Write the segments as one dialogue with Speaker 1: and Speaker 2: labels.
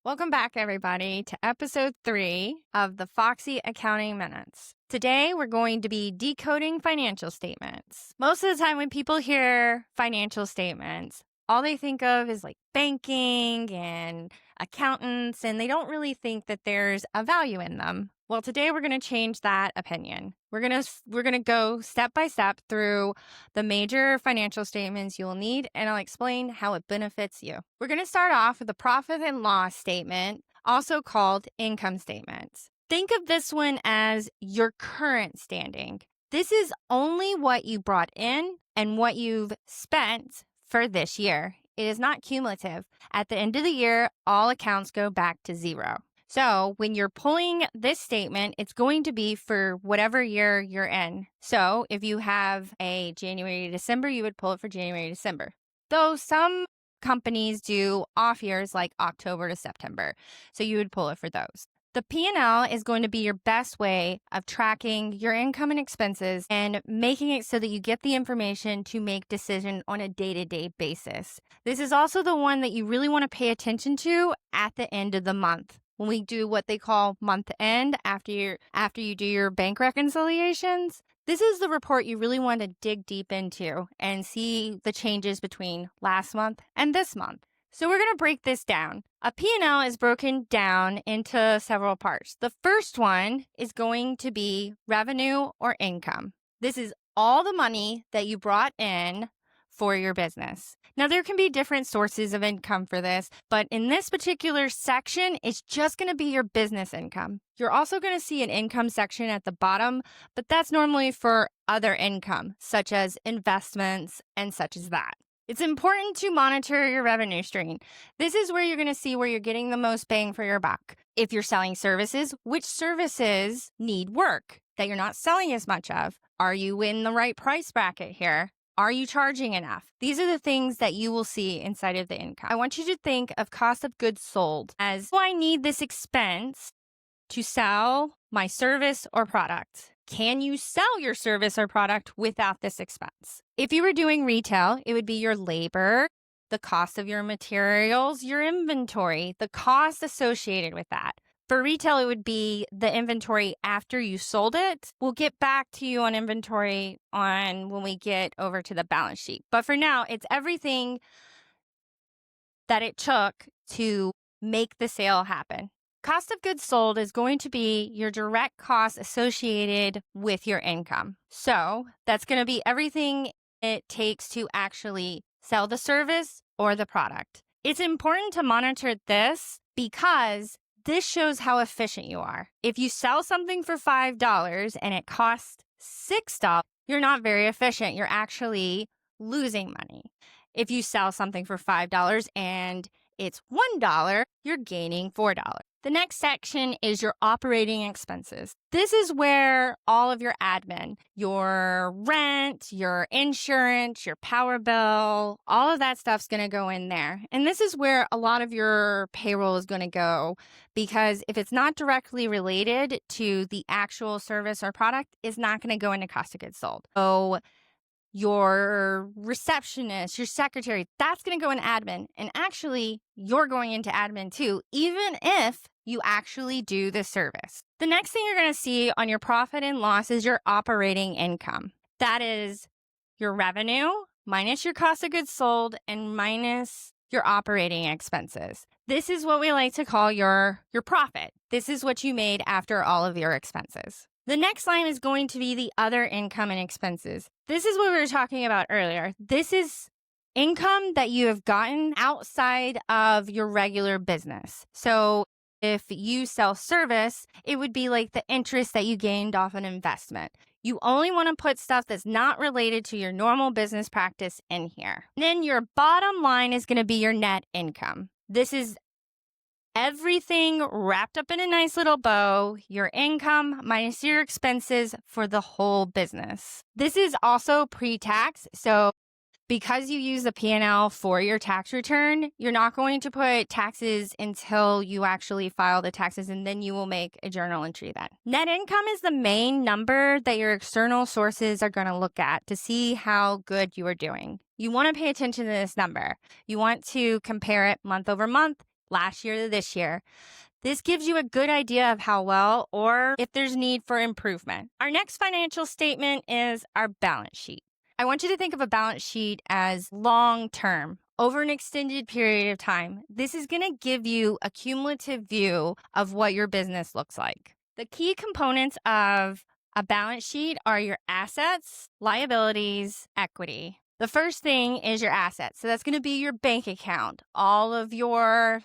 Speaker 1: Welcome back, everybody, to episode 3 of the Foxy Accounting Minutes. Today, we're going to be decoding financial statements. Most of the time when people hear financial statements, all they think of is like banking and accountants, and they don't really think that there's a value in them. Well, today we're going to change that opinion. We're going to go step by step through the major financial statements you'll need, and I'll explain how it benefits you. We're going to start off with a profit and loss statement, also called income statements. Think of this one as your current standing. This is only what you brought in and what you've spent for this year. It is not cumulative. At the end of the year, all accounts go back to zero. So when you're pulling this statement, it's going to be for whatever year you're in. So if you have a January to December, you would pull it for January to December. Though some companies do off years like October to September. So you would pull it for those. The P&L is going to be your best way of tracking your income and expenses and making it so that you get the information to make decisions on a day-to-day basis. This is also the one that you really want to pay attention to at the end of the month. When we do what they call month end after you do your bank reconciliations, this is the report you really want to dig deep into and see the changes between last month and this month. So we're going to break this down. A P&L is broken down into several parts. The first one is going to be revenue or income. This is all the money that you brought in for your business. Now, there can be different sources of income for this, but in this particular section, it's just going to be your business income. You're also going to see an income section at the bottom, but that's normally for other income, such as investments and such as that. It's important to monitor your revenue stream. This is where you're going to see where you're getting the most bang for your buck. If you're selling services, which services need work that you're not selling as much of? Are you in the right price bracket here? Are you charging enough? These are the things that you will see inside of the income. I want you to think of cost of goods sold as, do I need this expense to sell my service or product? Can you sell your service or product without this expense? If you were doing retail, it would be your labor, the cost of your materials, your inventory, the cost associated with that. For retail, it would be the inventory after you sold it. We'll get back to you on inventory when we get over to the balance sheet. But for now, it's everything that it took to make the sale happen. Cost of goods sold is going to be your direct costs associated with your income. So that's going to be everything it takes to actually sell the service or the product. It's important to monitor this because this shows how efficient you are. If you sell something for $5 and it costs $6, you're not very efficient. You're actually losing money. If you sell something for $5 and it's $1, you're gaining $4. The next section is your operating expenses. This is where all of your admin, your rent, your insurance, your power bill, all of that stuff's going to go in there. And this is where a lot of your payroll is going to go because if it's not directly related to the actual service or product, it's not going to go into cost of goods sold. So your receptionist, your secretary, that's going to go in admin. And actually, you're going into admin too, even if you actually do the service. The next thing you're going to see on your profit and loss is your operating income. That is your revenue minus your cost of goods sold and minus your operating expenses. This is what we like to call your profit. This is what you made after all of your expenses. The next line is going to be the other income and expenses. This is what we were talking about earlier. This is income that you have gotten outside of your regular business. So if you sell service, it would be like the interest that you gained off an investment. You only want to put stuff that's not related to your normal business practice in here. Then your bottom line is going to be your net income. This is everything wrapped up in a nice little bow, your income minus your expenses for the whole business. This is also pre-tax. So because you use the P&L for your tax return, you're not going to put taxes until you actually file the taxes, and then you will make a journal entry then. Net income is the main number that your external sources are going to look at to see how good you are doing. You want to pay attention to this number. You want to compare it month over month, last year to this year. This gives you a good idea of how well or if there's need for improvement. Our next financial statement is our balance sheet. I want you to think of a balance sheet as long-term, over an extended period of time. This is going to give you a cumulative view of what your business looks like. The key components of a balance sheet are your assets, liabilities, equity. The first thing is your assets. So that's going to be your bank account, all of your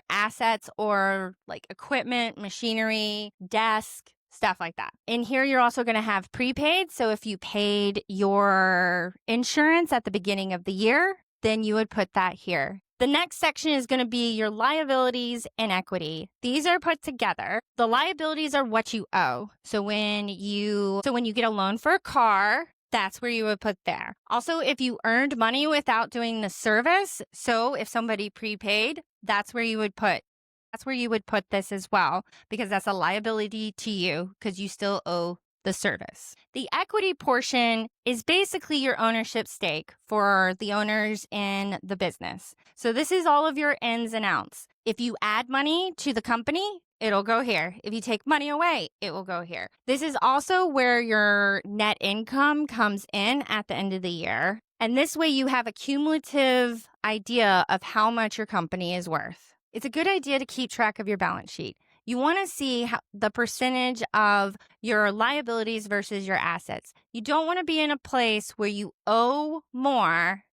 Speaker 1: assets or like equipment, machinery, desk, stuff like that. In here, you're also going to have prepaid. So if you paid your insurance at the beginning of the year, then you would put that here. The next section is going to be your liabilities and equity. These are put together. The liabilities are what you owe. So when you get a loan for a car, that's where you would put there. Also, if you earned money without doing the service, so if somebody prepaid, that's where you would put this as well, because that's a liability to you because you still owe the service. The equity portion is basically your ownership stake for the owners in the business. So this is all of your ins and outs. If you add money to the company, it'll go here. If you take money away, it will go here. This is also where your net income comes in at the end of the year. And this way you have a cumulative idea of how much your company is worth. It's a good idea to keep track of your balance sheet. You want to see the percentage of your liabilities versus your assets. You don't want to be in a place where you owe more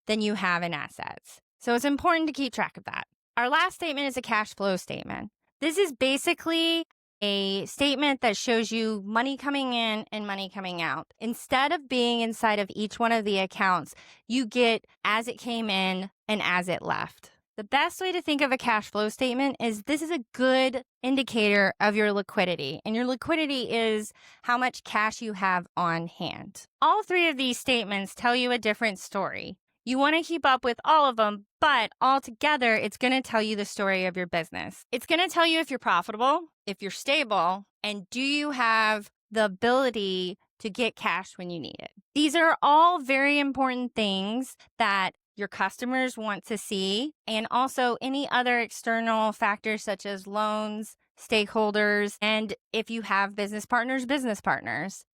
Speaker 1: than you have in assets. So it's important to keep track of that. Our last statement is a cash flow statement. This is basically a statement that shows you money coming in and money coming out. Instead of being inside of each one of the accounts, you get as it came in and as it left. The best way to think of a cash flow statement is this is a good indicator of your liquidity, and your liquidity is how much cash you have on hand. All three of these statements tell you a different story. You want to keep up with all of them, but altogether, it's going to tell you the story of your business. It's going to tell you if you're profitable, if you're stable, and do you have the ability to get cash when you need it. These are all very important things that your customers want to see, and also any other external factors such as loans, stakeholders, and if you have business partners.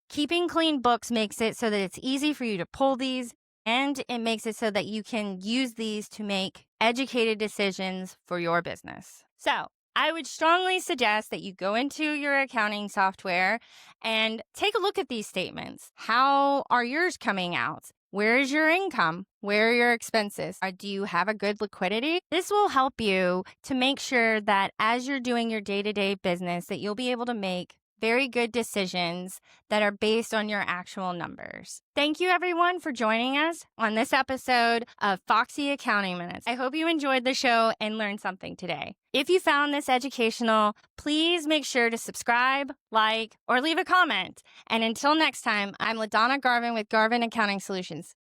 Speaker 1: Keeping clean books makes it so that it's easy for you to pull these, and it makes it so that you can use these to make educated decisions for your business. So I would strongly suggest that you go into your accounting software and take a look at these statements. How are yours coming out? Where is your income? Where are your expenses? Do you have a good liquidity? This will help you to make sure that as you're doing your day-to-day business, that you'll be able to make very good decisions that are based on your actual numbers. Thank you, everyone, for joining us on this episode of Foxy Accounting Minutes. I hope you enjoyed the show and learned something today. If you found this educational, please make sure to subscribe, like, or leave a comment. And until next time, I'm LaDonna Garvin with Garvin Accounting Solutions.